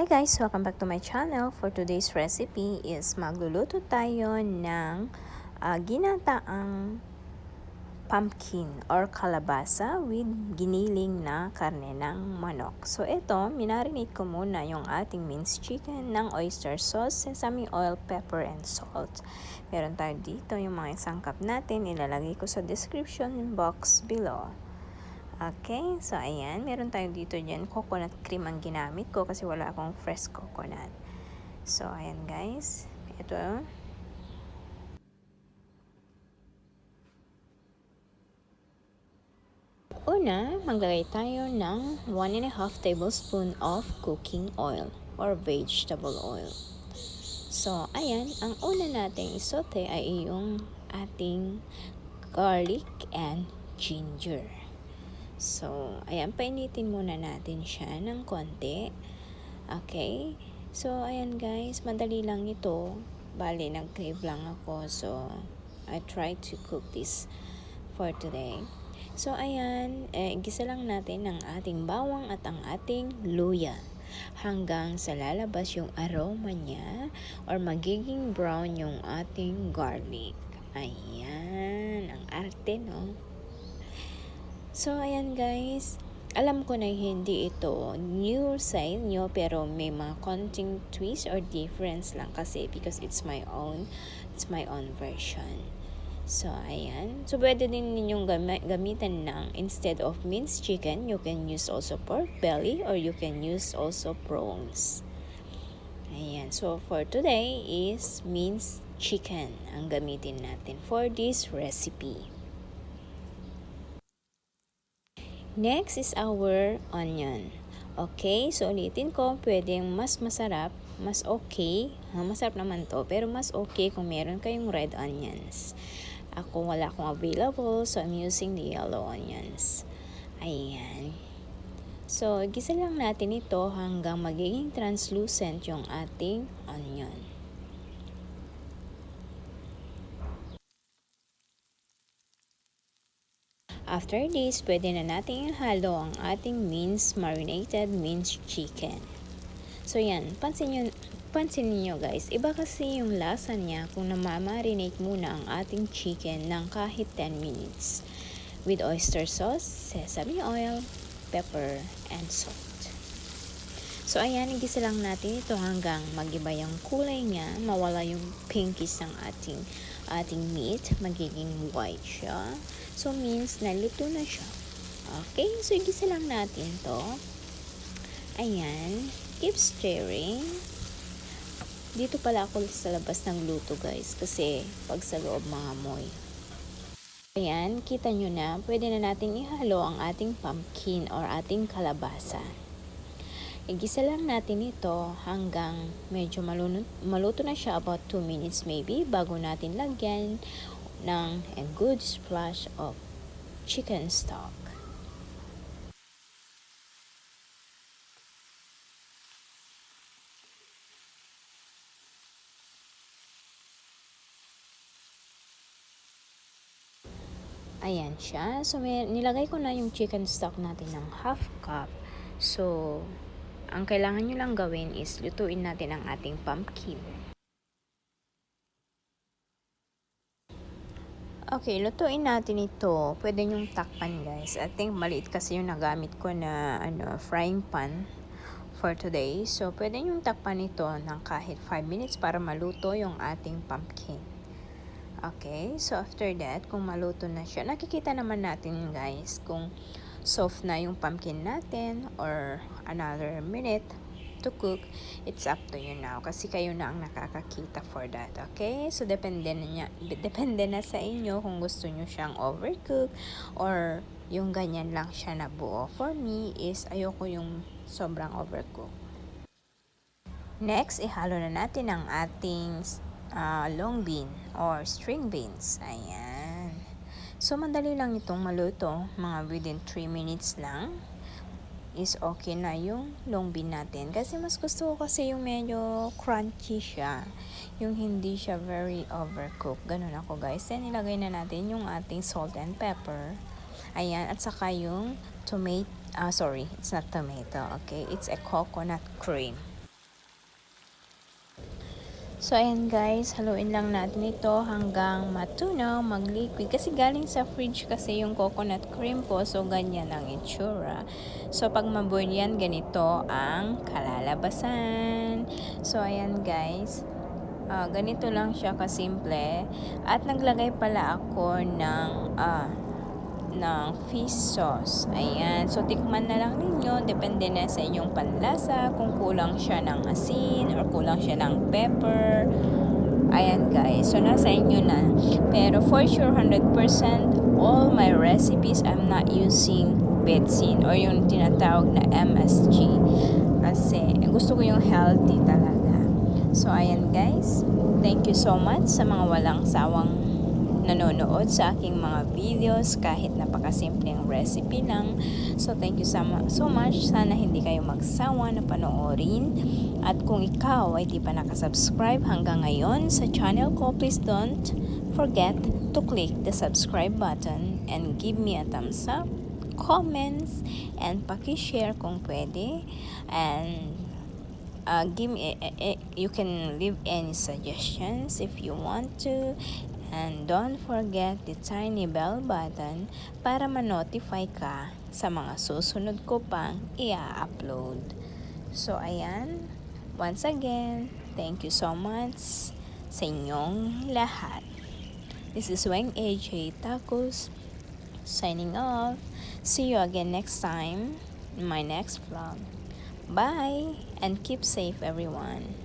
guys! Welcome back to my channel. For today's recipe is magluluto tayo ng ginataang pumpkin or kalabasa with giniling na karne ng manok. So ito, minarinate ko muna yung ating minced chicken ng oyster sauce, sesame oil, pepper, and salt. Meron tayo dito yung mga sangkap natin. Ilalagay ko sa description box below. Okay, so ayan, meron tayo dito dyan, coconut cream ang ginamit ko kasi wala akong fresh coconut. So ayan guys, ito. Una, maglagay tayo ng 1.5 tablespoon of cooking oil or vegetable oil. So ayan, ang una nating isote ay yung ating garlic and ginger. So, ayan, painitin muna natin siya ng konti. Okay? So, ayan guys, madali lang ito. Bali, nag-crave lang ako. So, I try to cook this for today. So, ayan, gisa lang natin ang ating bawang at ang ating luya. Hanggang sa lalabas yung aroma niya or magiging brown yung ating garlic. Ayan, ang arte, no? So, ayan guys, alam ko na hindi ito new sa inyo pero may mga konting twist or difference lang kasi because it's my own version. So, ayan. So, pwede din ninyong gamitan ng instead of minced chicken, you can use also pork belly or you can use also prawns. Ayan. So, for today is minced chicken ang gamitin natin for this recipe. Next is our onion. Okay, so ulitin ko, pwedeng mas masarap, mas okay. Masarap naman to, pero mas okay kung meron kayong red onions. Ako wala akong available, so I'm using the yellow onions. Ayan. So, gisa lang natin ito hanggang magiging translucent yung ating onion. After this, pwede na natin ihalo ang ating marinated minced chicken. So yan, pansin niyo guys, iba kasi yung lasa niya kung namamarinate muna ang ating chicken ng kahit 10 minutes with oyster sauce, sesame oil, pepper, and salt. So ayan, igisa lang natin ito hanggang magiba yung kulay niya, mawala yung pinkies ng ating meat, magiging white siya. So, means naluto na siya. Okay, so igisa lang natin to. Ayan, keep stirring. Dito pala ako sa labas ng luto guys, kasi pag sa loob mangamoy. Ayan, kita nyo na, pwede na natin ihalo ang ating pumpkin or ating kalabasa. Igisa lang natin ito hanggang medyo maluto na siya, about 2 minutes maybe, bago natin lagyan ng a good splash of chicken stock. Ayan siya. So, nilagay ko na yung chicken stock natin ng half cup. So, ang kailangan nyo lang gawin is lutuin natin ang ating pumpkin. Okay, lutuin natin ito. Pwede nyong takpan guys. I think maliit kasi yung nagamit ko na frying pan for today. So, pwede nyong takpan ito ng kahit 5 minutes para maluto yung ating pumpkin. Okay, so after that, kung maluto na siya, nakikita naman natin guys kung soft na yung pumpkin natin or another minute to cook. It's up to you now kasi kayo na ang nakakakita for that. Okay, so depende na sa inyo kung gusto nyo siyang overcook or yung ganyan lang siya na buo. For me is ayoko yung sobrang overcook. Next, ihalo na natin ang ating long bean or string beans. Ayan. So, madali lang itong maluto. Mga within 3 minutes lang is okay na yung long bean natin. Kasi mas gusto ko kasi yung medyo crunchy siya. Yung hindi siya very overcooked. Ganun ako guys. Then, ilagay na natin yung ating salt and pepper. Ayan. At saka yung tomato. Sorry, it's not tomato. Okay, it's a coconut cream. So ayan guys, haluin lang natin ito hanggang matunaw, mag-liquid. Kasi galing sa fridge kasi yung coconut cream ko, so ganyan ang itsura. So pag maboil yan, ganito ang kalalabasan. So ayan guys, ganito lang siya kasimple. At naglagay pala ako ng fish sauce. Ayan. So, tikman na lang ninyo. Depende na sa inyong panlasa. Kung kulang siya ng asin or kulang siya ng pepper. Ayan guys. So, nasa inyo na. Pero for sure, 100% all my recipes, I'm not using betsin or yung tinatawag na MSG. Kasi gusto ko yung healthy talaga. So, ayan guys. Thank you so much sa mga walang sawang nanonood sa aking mga videos kahit napakasimpleng recipe lang. So thank you so much. Sana hindi kayo magsawa na panoorin. At kung ikaw ay di pa nakasubscribe hanggang ngayon sa channel ko, please don't forget to click the subscribe button and give me a thumbs up, comments, and paki-share kung pwede. And give me you can leave any suggestions if you want to. And don't forget the tiny bell button para ma-notify ka sa mga susunod ko pang i-upload. So, ayan. Once again, thank you so much sa inyong lahat. This is WengAJ Tacos signing off. See you again next time in my next vlog. Bye and keep safe everyone.